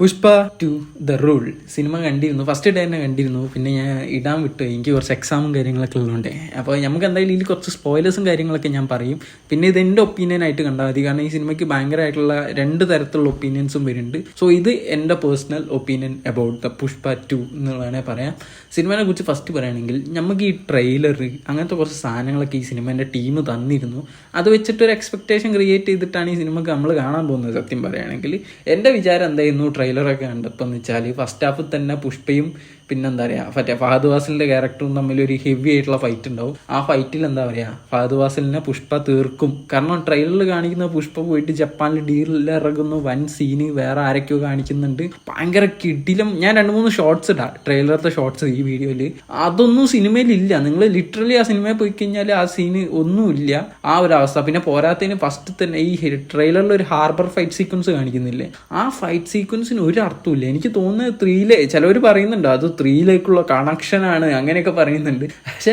Pushpa two the rule cinema കണ്ടിരുന്നു. First day തന്നെ കണ്ടിരുന്നു. പിന്നെ ഞാൻ ഇടാൻ വിട്ടു, എനിക്ക് കുറച്ച് എക്സാമും കാര്യങ്ങളൊക്കെ ഉള്ളതുകൊണ്ട്. അപ്പോൾ നമുക്ക് എന്തായാലും ഇതിൽ കുറച്ച് സ്പോയിലേഴ്സും കാര്യങ്ങളൊക്കെ ഞാൻ പറയും. പിന്നെ ഇത് എൻ്റെ ഒപ്പീനിയൻ ആയിട്ട് കണ്ടാൽ മതി, കാരണം ഈ സിനിമയ്ക്ക് ഭയങ്കരമായിട്ടുള്ള രണ്ട് തരത്തിലുള്ള ഒപ്പീനിയൻസും വരുന്നുണ്ട്. സോ ഇത് എൻ്റെ personal opinion about the Pushpa two എന്ന് വേണമെങ്കിൽ പറയാം. സിനിമയെ കുറിച്ച് ഫസ്റ്റ് പറയുകയാണെങ്കിൽ നമുക്ക് ഈ ട്രെയിലർ അങ്ങനത്തെ കുറച്ച് സാധനങ്ങളൊക്കെ ഈ സിനിമേൻ്റെ ടീം തന്നിരുന്നു. അത് വെച്ചിട്ടൊരു എക്സ്പെക്ടേഷൻ ക്രിയേറ്റ് ചെയ്തിട്ടാണ് ഈ സിനിമയ്ക്ക് നമ്മൾ കാണാൻ പോകുന്നത്. സത്യം പറയുകയാണെങ്കിൽ എൻ്റെ വിചാരം എന്തായിരുന്നു ട്രെയിലറൊക്കെ കണ്ടപ്പോൾ എന്ന് വെച്ചാൽ, ഫസ്റ്റ് ഹാഫിൽ തന്നെ പുഷ്പയും പിന്നെന്താ പറയുക മറ്റേ ഫഹദ് ഫാസിലിൻ്റെ ക്യാരക്ടറും തമ്മിൽ ഒരു ഹെവി ആയിട്ടുള്ള ഫൈറ്റ് ഉണ്ടാവും. ആ ഫൈറ്റിൽ എന്താ പറയുക ഫഹദ് ഫാസിലിനെ പുഷ്പ തീർക്കും. കാരണം ട്രെയിലറിൽ കാണിക്കുന്ന പുഷ്പ പോയിട്ട് ജപ്പാനിൽ ഡീലിൽ ഇറങ്ങുന്നു, വൻ സീന് വേറെ ആരൊക്കെയോ കാണിക്കുന്നുണ്ട്, ഭയങ്കര കിടിലം. ഞാൻ 2-3 ഷോർട്സ് ഇടാം, ട്രെയിലറത്തെ ഷോർട്സ് ഈ വീഡിയോയിൽ. അതൊന്നും സിനിമയിലില്ല. നിങ്ങൾ ലിറ്ററലി ആ സിനിമയിൽ പോയി കഴിഞ്ഞാൽ ആ സീന് ഒന്നുമില്ല, ആ ഒരു അവസ്ഥ. പിന്നെ പോരാത്തതിന് ഫസ്റ്റ് തന്നെ ഈ ട്രെയിലറിൽ ഒരു ഹാർബർ ഫൈറ്റ് സീക്വൻസ് കാണിക്കുന്നില്ലേ, ആ ഫൈറ്റ് സീക്വൻസിന് ഒരു അർത്ഥമില്ല. എനിക്ക് തോന്നുന്നത് 3 ചിലവർ പറയുന്നുണ്ട് അത് 3 കണക്ഷനാണ് അങ്ങനെയൊക്കെ പറയുന്നുണ്ട്. പക്ഷെ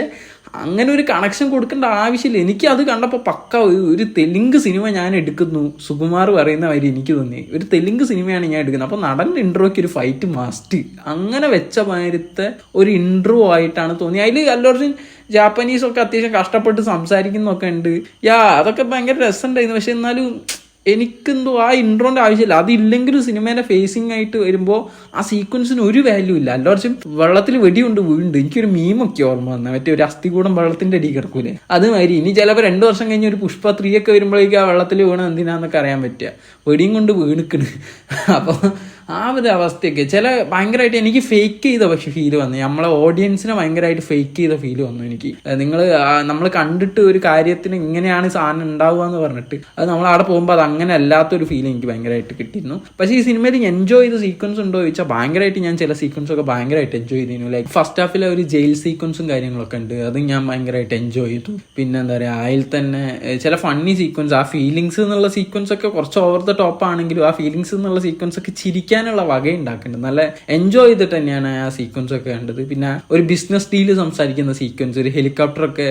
അങ്ങനെ ഒരു കണക്ഷൻ കൊടുക്കേണ്ട ആവശ്യമില്ല. എനിക്ക് അത് കണ്ടപ്പോൾ പക്ക ഒരു തെലുങ്ക് സിനിമ ഞാൻ എടുക്കുന്നു, സുകുമാർ പറയുന്ന മാതിരി എനിക്ക് തോന്നി ഒരു തെലുങ്ക് സിനിമയാണ് ഞാൻ എടുക്കുന്നത്. അപ്പോൾ നടൻ്റെ ഇൻട്രോയ്ക്ക് ഒരു ഫൈറ്റ് മസ്റ്റ്, അങ്ങനെ വെച്ച മാതിരത്തെ ഒരു ഇൻട്രോ ആയിട്ടാണ് തോന്നി. അതിൽ അല്ലു അർജുൻ ജാപ്പനീസൊക്കെ അത്യാവശ്യം കഷ്ടപ്പെട്ട് സംസാരിക്കുന്നൊക്കെ ഉണ്ട്. അതൊക്കെ ഭയങ്കര രസമുണ്ടായിരുന്നു. പക്ഷെ എന്നാലും എനിക്കെന്തോ ആ ഇൻട്രോൻ്റെ ആവശ്യമില്ല. അതില്ലെങ്കിലും സിനിമേൻ്റെ ഫേസിങ് ആയിട്ട് വരുമ്പോൾ ആ സീക്വൻസിന് ഒരു വാല്യൂ ഇല്ല. അല്ലാർച്ചും വെള്ളത്തിൽ വെടിയുണ്ട് വീണ്ടും. എനിക്കൊരു മീമൊക്കെ ഓർമ്മ വന്നത്, മറ്റേ ഒരു അസ്ഥികൂടം വെള്ളത്തിൻ്റെ അടി കിടക്കൂലേ, അതുമാതിരി. ഇനി ചിലപ്പോൾ 2 വർഷം കഴിഞ്ഞ് ഒരു പുഷ്പ 3 ഒക്കെ വരുമ്പോഴേക്കും ആ വെള്ളത്തിൽ വീണ എന്തിനാന്നൊക്കെ അറിയാൻ പറ്റുക, വെടിയും കൊണ്ട് വീണിക്കണ്. അപ്പോൾ ആ ഒരു അവസ്ഥയൊക്കെ ചില ഭയങ്കരമായിട്ട് എനിക്ക് ഫേക്ക് ചെയ്ത പക്ഷെ ഫീല് വന്നു. നമ്മളെ ഓഡിയൻസിനെ ഭയങ്കരമായിട്ട് ഫേക്ക് ചെയ്ത ഫീല് വന്നു എനിക്ക്. നമ്മൾ കണ്ടിട്ട് ഒരു കാര്യത്തിന് ഇങ്ങനെയാണ് സാധനം ഉണ്ടാവുക എന്ന് പറഞ്ഞിട്ട് അത് നമ്മൾ അവിടെ പോകുമ്പോൾ അത് അങ്ങനെ അല്ലാത്തൊരു ഫീൽ എനിക്ക് ഭയങ്കരമായിട്ട് കിട്ടിയിരുന്നു. പക്ഷേ ഈ സിനിമയിൽ എൻജോയ് ചെയ്ത സീക്വൻസ് ഉണ്ടോ ചോദിച്ചാൽ ഭയങ്കരമായിട്ട് ഞാൻ ചില സീക്വൻസൊക്കെ ഭയങ്കരമായിട്ട് എൻജോയ് ചെയ്തിരുന്നു. ലൈക്ക് ഫസ്റ്റ് ഹാഫിലെ ഒരു ജയിൽ സീക്വൻസും കാര്യങ്ങളൊക്കെ ഉണ്ട്, അത് ഞാൻ ഭയങ്കരമായിട്ട് എൻജോയ് ചെയ്തു. പിന്നെ എന്താ പറയുക, അതിൽ തന്നെ ചില ഫണ്ണി സീക്വൻസ്, ആ ഫീലിങ്സ് എന്നുള്ള സീക്വൻസ് ഒക്കെ കുറച്ച് ഓവർ ദ ടോപ്പ് ആണെങ്കിലും ആ ഫീലിങ്സ് എന്നുള്ള സീക്വൻസ് ഒക്കെ ചിരിക്കാനുള്ള വക ഉണ്ടാക്കുന്നുണ്ട്. നല്ല എൻജോയ് ചെയ്തിട്ട് തന്നെയാണ് ആ സീക്വൻസ് ഒക്കെ കണ്ടത്. പിന്നെ ഒരു ബിസിനസ് ഡീല് സംസാരിക്കുന്ന സീക്വൻസ്, ഒരു ഹെലികോപ്റ്ററൊക്കെ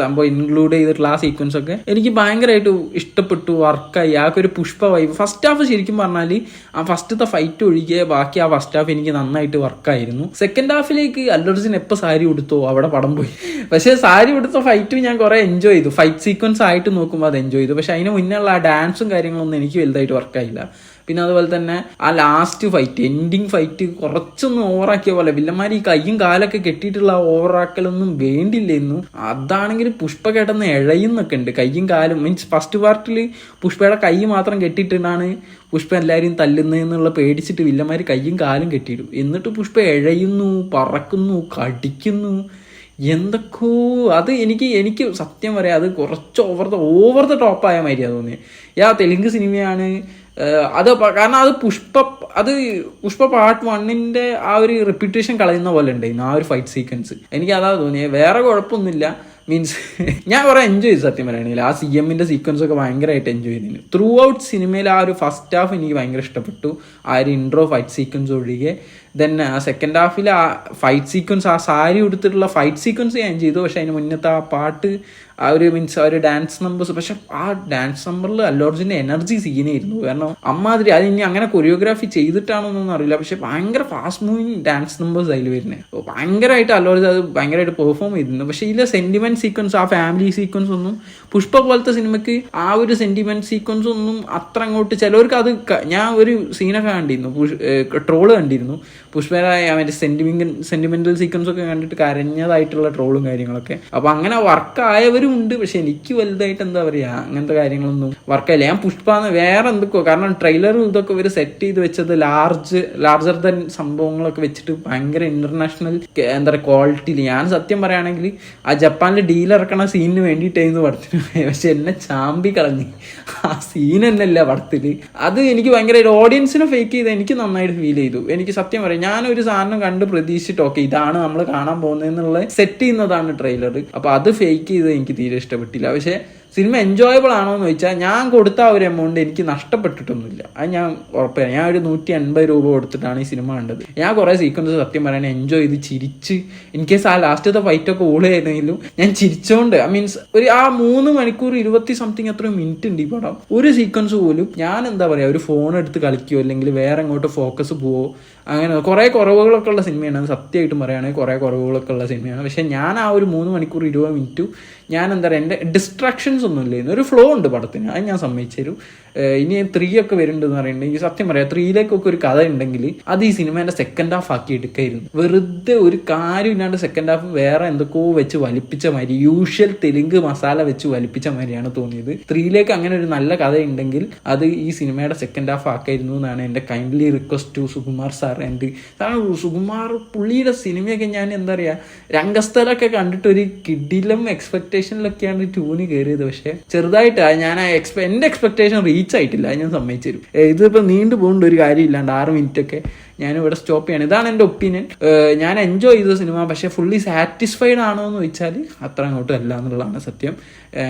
സംഭവം ഇൻക്ലൂഡ് ചെയ്തിട്ടുള്ള ആ സീക്വൻസ് ഒക്കെ എനിക്ക് ഭയങ്കരമായിട്ട് ഇഷ്ടപ്പെട്ടു, വർക്കായി. ആ ഒരു പുഷ്പ വൈബ്. ഫസ്റ്റ് ഹാഫ് ശരിക്കും പറഞ്ഞാൽ ആ ഫസ്റ്റത്തെ ഫൈറ്റ് ഒഴികെ ബാക്കി ആ ഫസ്റ്റ് ഹാഫ് എനിക്ക് നന്നായിട്ട് വർക്കായിരുന്നു. സെക്കൻഡ് ഹാഫിലേക്ക് അല്ലു അർജുൻ എപ്പോൾ സാരി ഉടുത്തോ അവിടെ പടം പോയി. പക്ഷേ സാരി ഉടുത്ത ഫൈറ്റും ഞാൻ കുറേ എൻജോയ് ചെയ്തു. ഫൈറ്റ് സീക്വൻസ് ആയിട്ട് നോക്കുമ്പോൾ അത് എൻജോയ് ചെയ്തു. പക്ഷെ അതിന് മുന്നേ ഉള്ള ആ ഡാൻസും കാര്യങ്ങളൊന്നും എനിക്ക് വലുതായിട്ട് വർക്കായില്ല. പിന്നെ അതുപോലെ തന്നെ ആ ലാസ്റ്റ് ഫൈറ്റ്, എൻഡിങ് ഫൈറ്റ് കുറച്ചൊന്നും ഓവറാക്കിയ പോലെ. വില്ലന്മാർ ഈ കയ്യും കാലൊക്കെ കെട്ടിയിട്ടുള്ള ഓവറാക്കലൊന്നും വേണ്ടില്ലായിരുന്നു. അതാണെങ്കിൽ പുഷ്പ കിടന്ന് ഇഴയുന്നൊക്കെ ഉണ്ട്, കയ്യും കാലും. മീൻസ് ഫസ്റ്റ് പാർട്ടിൽ പുഷ്പയുടെ കൈ മാത്രം കെട്ടിയിട്ടാണ് പുഷ്പ എല്ലാവരെയും തല്ലുന്നതെന്നുള്ള പേടിച്ചിട്ട് വില്ലന്മാർ കയ്യും കാലും കെട്ടിയിടും. എന്നിട്ട് പുഷ്പ ഇഴയുന്നു, പറക്കുന്നു, കടിക്കുന്നു, എന്തൊക്കെയോ. അത് എനിക്ക് സത്യം പറയാം അത് കുറച്ച് ഓവർ ദ ടോപ്പായ മാതിരിയാണ് തോന്നിയത്. തെലുങ്ക് സിനിമയാണ് അത്. കാരണം അത് പുഷ്പ പാർട്ട് 1 ആ ഒരു റെപ്യൂട്ടേഷൻ കളയുന്ന പോലെ ഉണ്ടായിരുന്നു ആ ഒരു ഫൈറ്റ് സീക്വൻസ്. എനിക്ക് അതാ തോന്നിയത്, വേറെ കുഴപ്പമൊന്നുമില്ല. മീൻസ് ഞാൻ കുറേ എൻജോയ് ചെയ്തു സത്യം പറയുകയാണെങ്കിൽ. ആ CMന്റെ സീക്വൻസ് ഒക്കെ ഭയങ്കരമായിട്ട് എൻജോയ് ചെയ്തിരുന്നു. ത്രൂ ഔട്ട് സിനിമയിൽ ആ ഒരു ഫസ്റ്റ് ഹാഫ് എനിക്ക് ഭയങ്കര ഇഷ്ടപ്പെട്ടു, ആ ഒരു ഇൻട്രോ ഫൈറ്റ് സീക്വൻസ് ഒഴികെ. ദെൻ സെക്കൻഡ് ഹാഫിൽ ആ ഫൈറ്റ് സീക്വൻസ്, ആ സാരി എടുത്തിട്ടുള്ള ഫൈറ്റ് സീക്വൻസ് ഞാൻ ചെയ്തു. പക്ഷെ അതിന് മുന്നത്തെ ആ പാട്ട്, ആ ഒരു മീൻസ് ആ ഒരു ഡാൻസ് നമ്പേഴ്സ്. പക്ഷെ ആ ഡാൻസ് നമ്പറിൽ അല്ലു അർജുൻ്റെ എനർജി സീനായിരുന്നു. കാരണം അമ്മാതിരി അത് ഇനി അങ്ങനെ കൊറിയോഗ്രാഫി ചെയ്തിട്ടാണോന്നൊന്നും അറിയില്ല, പക്ഷെ ഭയങ്കര ഫാസ്റ്റ് മൂവിങ് ഡാൻസ് നമ്പേഴ്സ് അതിൽ വരുന്നത്. ഭയങ്കരമായിട്ട് അല്ലു അർജുൻ അത് ഭയങ്കരമായിട്ട് പെർഫോം ചെയ്തിരുന്നു. പക്ഷെ ഇതിലെ സെന്റിമെന്റ് സീക്വൻസ്, ആ ഫാമിലി സീക്വൻസ് ഒന്നും പുഷ്പ പോലത്തെ സിനിമയ്ക്ക് ആ ഒരു സെന്റിമെന്റ് സീക്വൻസ് ഒന്നും അത്ര അങ്ങോട്ട്. ചിലവർക്ക് അത് ഞാൻ ഒരു സീനൊക്കെ കണ്ടിരുന്നു, ട്രോള് കണ്ടിരുന്നു, പുഷ്പരായ മറ്റേ സെന്റിമെന്റൽ സീക്വൻസ് ഒക്കെ കണ്ടിട്ട് കരഞ്ഞതായിട്ടുള്ള ട്രോളും കാര്യങ്ങളൊക്കെ. അപ്പൊ അങ്ങനെ വർക്കായവരും ഉണ്ട്. പക്ഷെ എനിക്ക് വലുതായിട്ട് എന്താ പറയാ അങ്ങനത്തെ കാര്യങ്ങളൊന്നും വർക്കായില്ല. ഞാൻ പുഷ്പാന്ന് വേറെ എന്തൊക്കെയോ, കാരണം ട്രെയിലറും ഇതൊക്കെ ഇവർ സെറ്റ് ചെയ്ത് വെച്ചത് ലാർജർ ദൻ സംഭവങ്ങളൊക്കെ വെച്ചിട്ട് ഭയങ്കര ഇന്റർനാഷണൽ എന്താ പറയുക ക്വാളിറ്റിയിൽ. ഞാൻ സത്യം പറയുകയാണെങ്കിൽ ആ ജപ്പാനിൽ ഡീൽ ഇറക്കണ സീനിന് വേണ്ടിയിട്ടായിരുന്നു പടത്തിന്. പക്ഷെ എന്നെ ചാമ്പി കളഞ്ഞ് ആ സീൻ തന്നെയല്ല പടത്തില്. അത് എനിക്ക് ഭയങ്കരമായിട്ട് ഓഡിയൻസിനെ ഫേക്ക് ചെയ്ത് എനിക്ക് നന്നായിട്ട് ഫീൽ ചെയ്തു. എനിക്ക് സത്യം പറയാം, ഞാനൊരു സാധനം കണ്ട് പ്രതീക്ഷിച്ചിട്ട് ഓക്കെ ഇതാണ് നമ്മൾ കാണാൻ പോകുന്നതെന്നുള്ള സെറ്റ് ചെയ്യുന്നതാണ് ട്രെയിലർ. അപ്പൊ അത് ഫേക്ക് ചെയ്ത് എനിക്ക് തീരെ ഇഷ്ടപ്പെട്ടില്ല. പക്ഷെ സിനിമ എൻജോയബിൾ ആണോ എന്ന് ചോദിച്ചാൽ ഞാൻ കൊടുത്ത ആ ഒരു എമൗണ്ട് എനിക്ക് നഷ്ടപ്പെട്ടിട്ടൊന്നുമില്ല. അത് ഞാൻ ഉറപ്പാണ്. ഞാൻ ഒരു 150 രൂപ കൊടുത്തിട്ടാണ് ഈ സിനിമ കണ്ടത്. ഞാൻ കുറേ സീക്വൻസ് സത്യം പറയാൻ എൻജോയ് ചെയ്ത് ചിരിച്ച്, ഇൻ കേസ് ആ ലാസ്റ്റത്തെ ഫൈറ്റൊക്കെ ഓളായിരുന്നെങ്കിലും ഞാൻ ചിരിച്ചോണ്ട് മീൻസ് ഒരു ആ 3 മണിക്കൂർ 20 സംതിങ് എത്ര മിനിറ്റ് ഉണ്ട് ഈ പടം. ഒരു സീക്വൻസ് പോലും ഞാൻ എന്താ പറയുക ഒരു ഫോൺ എടുത്ത് കളിക്കുകയോ അല്ലെങ്കിൽ വേറെ അങ്ങോട്ട് ഫോക്കസ് പോവോ അങ്ങനെ കുറേ കുറവുകളൊക്കെ ഉള്ള സിനിമയാണ്. സത്യമായിട്ടും പറയുകയാണെങ്കിൽ കുറേ കുറവുകളൊക്കെ ഉള്ള സിനിമയാണ്. പക്ഷെ ഞാൻ ആ ഒരു 3 മണിക്കൂർ 20 മിനിറ്റ് ഞാൻ എന്താ പറയുക എൻ്റെ ഡിസ്ട്രാക്ഷൻസ് ഒന്നും ഇല്ലായിരുന്നു. ഒരു ഫ്ലോ ഉണ്ട് പടത്തിന്, അത് ഞാൻ സമ്മതിച്ചു തരും. ഇനി 3 ഒക്കെ വരുന്നുണ്ടെന്ന് പറയുന്നുണ്ടെങ്കിൽ സത്യം പറയാം 3-ലേക്കൊക്കെ ഒരു കഥ ഉണ്ടെങ്കിൽ അത് ഈ സിനിമേൻ്റെ സെക്കൻഡ് ഹാഫ് ആക്കി എടുക്കായിരുന്നു. വെറുതെ ഒരു കാര്യമില്ലാണ്ട് സെക്കൻഡ് ഹാഫ് വേറെ എന്തൊക്കെയോ വെച്ച് വലിപ്പിച്ച മാതിരി, യൂഷ്വൽ തെലുങ്ക് മസാല വെച്ച് വലിപ്പിച്ച മാതിരിയാണ് തോന്നിയത്. 3-ലേക്ക് അങ്ങനെ ഒരു നല്ല കഥ ഉണ്ടെങ്കിൽ അത് ഈ സിനിമയുടെ സെക്കൻഡ് ഹാഫ് ആക്കായിരുന്നു എന്നാണ് എൻ്റെ kindly request to Sukumar sir. And Sukumar പുള്ളിയുടെ സിനിമയൊക്കെ ഞാൻ എന്താ പറയുക രംഗസ്ഥലമൊക്കെ കണ്ടിട്ട് ഒരു കിടിലം എക്സ്പെക്ടേഷനിലൊക്കെയാണ് ട്യൂന് കയറിയത്. പക്ഷെ ചെറുതായിട്ട് ഞാൻ എൻ്റെ എക്സ്പെക്ടേഷൻ റീച്ച് ആയിട്ടില്ല, ഞാൻ സമ്മതിച്ചു തരും. ഇതിപ്പോൾ നീണ്ടു പോകുന്നുണ്ട് ഒരു കാര്യമില്ലാണ്ട് 6 മിനിറ്റൊക്കെ ഞാനിവിടെ സ്റ്റോപ്പ് ചെയ്യാണ്. ഇതാണ് എൻ്റെ ഒപ്പീനിയൻ. ഞാൻ എൻജോയ് ചെയ്ത സിനിമ, പക്ഷേ ഫുള്ളി സാറ്റിസ്ഫൈഡ് ആണോ എന്ന് ചോദിച്ചാൽ അത്ര അങ്ങോട്ടും അല്ല എന്നുള്ളതാണ് സത്യം.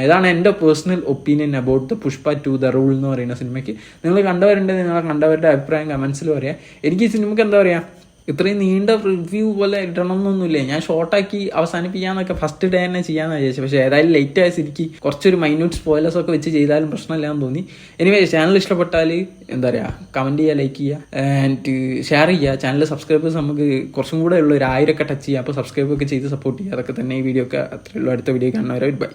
ഇതാണ് എൻ്റെ personal opinion about the Pushpa 2 the rule എന്ന് പറയുന്ന സിനിമയ്ക്ക്. നിങ്ങൾ കണ്ടവരുണ്ടെങ്കിൽ നിങ്ങളെ കണ്ടവരുടെ അഭിപ്രായം കമൻസിൽ പറയാം. എനിക്ക് ഈ സിനിമയ്ക്ക് എന്താ പറയുക ഇത്രയും നീണ്ട റിവ്യൂ പോലെ ഇടണം എന്നൊന്നുമില്ല. ഞാൻ ഷോർട്ടാക്കി അവസാനിപ്പിക്കാന്നൊക്കെ ഫസ്റ്റ് ഡേ തന്നെ ചെയ്യാമെന്ന് വിചാരിച്ചു. പക്ഷേ ഏതായാലും ലേറ്റ് ആയ സ്ഥിതിക്ക് കുറച്ചൊരു മൈന്യൂട്ട് സ്പോയിലേഴ്സ് ഒക്കെ വെച്ച് ചെയ്താലും പ്രശ്നമില്ല എന്ന് തോന്നി. എനിവേ ചാനൽ ഇഷ്ടപ്പെട്ടാൽ എന്താ പറയുക കമൻറ്റ് ചെയ്യുക, ലൈക്ക് ചെയ്യുക ആൻഡ് ഷെയർ ചെയ്യുക. ചാനൽ സബ്സ്ക്രൈബേഴ്സ് നമുക്ക് കുറച്ചും കൂടെ ഉള്ള ഒരു 1000 ഒക്കെ ടച്ച് ചെയ്യുക. അപ്പോൾ സബ്സ്ക്രൈബ് ഒക്കെ ചെയ്ത് സപ്പോർട്ട് ചെയ്യുക. അതൊക്കെ തന്നെ ഈ വീഡിയോ ഒക്കെ അത്രയുള്ളൂ. അടുത്ത വീഡിയോ കാണുന്നവരെ ബൈ.